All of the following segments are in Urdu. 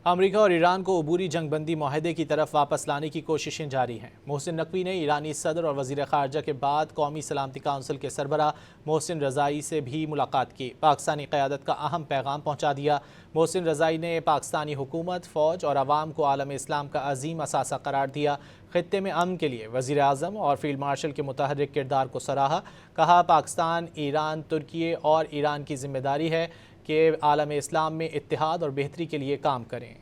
امریکہ اور ایران کو عبوری جنگ بندی معاہدے کی طرف واپس لانے کی کوششیں جاری ہیں۔ محسن نقوی نے ایرانی صدر اور وزیر خارجہ کے بعد قومی سلامتی کونسل کے سربراہ محسن رضائی سے بھی ملاقات کی۔ پاکستانی قیادت کا اہم پیغام پہنچا دیا۔ محسن رضائی نے پاکستانی حکومت، فوج اور عوام کو عالم اسلام کا عظیم اثاثہ قرار دیا۔ خطے میں امن کے لیے وزیر اعظم اور فیلڈ مارشل کے متحرک کردار کو سراہا۔ کہا پاکستان، ایران، ترکی اور ایران کی ذمہ داری ہے کہ عالم اسلام میں اتحاد اور بہتری کے لیے کام کریں۔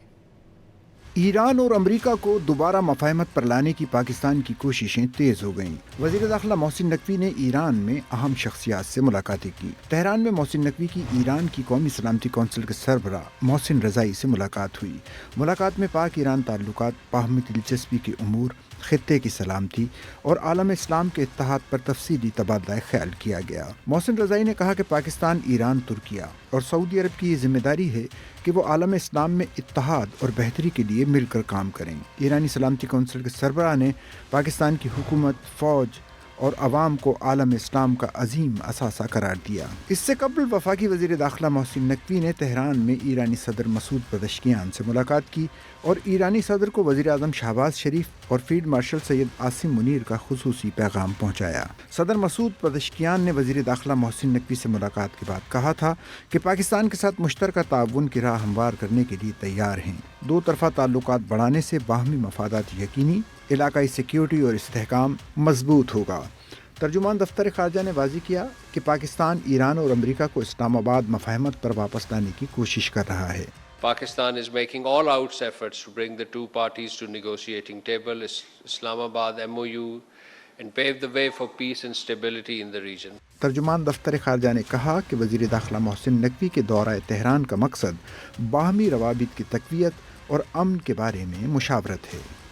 ایران اور امریکہ کو دوبارہ مفاہمت پر لانے کی پاکستان کی کوششیں تیز ہو گئیں۔ وزیر داخلہ محسن نقوی نے ایران میں اہم شخصیات سے ملاقاتیں کی۔ تہران میں محسن نقوی کی ایران کی قومی سلامتی کونسل کے سربراہ محسن رضائی سے ملاقات ہوئی۔ ملاقات میں پاک ایران تعلقات، باہمی دلچسپی کے امور، خطے کی سلامتی اور عالم اسلام کے اتحاد پر تفصیلی تبادلہ خیال کیا گیا۔ محسن رضائی نے کہا کہ پاکستان، ایران، ترکیہ اور سعودی عرب کی یہ ذمہ داری ہے کہ وہ عالم اسلام میں اتحاد اور بہتری کے لیے مل کر کام کریں۔ ایرانی سلامتی کونسل کے سربراہ نے پاکستان کی حکومت، فوج اور عوام کو عالم اسلام کا عظیم اثاثہ قرار دیا۔ اس سے قبل وفاقی وزیر داخلہ محسن نقوی نے تہران میں ایرانی صدر مسعود پزشکیان سے ملاقات کی اور ایرانی صدر کو وزیر اعظم شہباز شریف اور فیلڈ مارشل سید عاصم منیر کا خصوصی پیغام پہنچایا۔ صدر مسعود پزشکیان نے وزیر داخلہ محسن نقوی سے ملاقات کے بعد کہا تھا کہ پاکستان کے ساتھ مشترکہ تعاون کی راہ ہموار کرنے کے لیے تیار ہیں۔ دو طرفہ تعلقات بڑھانے سے باہمی مفادات یقینی، علاقائی سیکیورٹی اور استحکام مضبوط ہوگا۔ ترجمان دفتر خارجہ نے واضح کیا کہ پاکستان، ایران اور امریکہ کو اسلام آباد مفاہمت پر واپس لانے کی کوشش کر رہا ہے۔ Pakistan is making all-out efforts to bring the two parties to negotiating table, Islamabad MOU, and pave the way for peace and stability in the region. ترجمان دفتر خارجہ نے کہا کہ وزیر داخلہ محسن نقوی کے دورہ تہران کا مقصد باہمی روابط کی تقویت اور امن کے بارے میں مشاورت ہے۔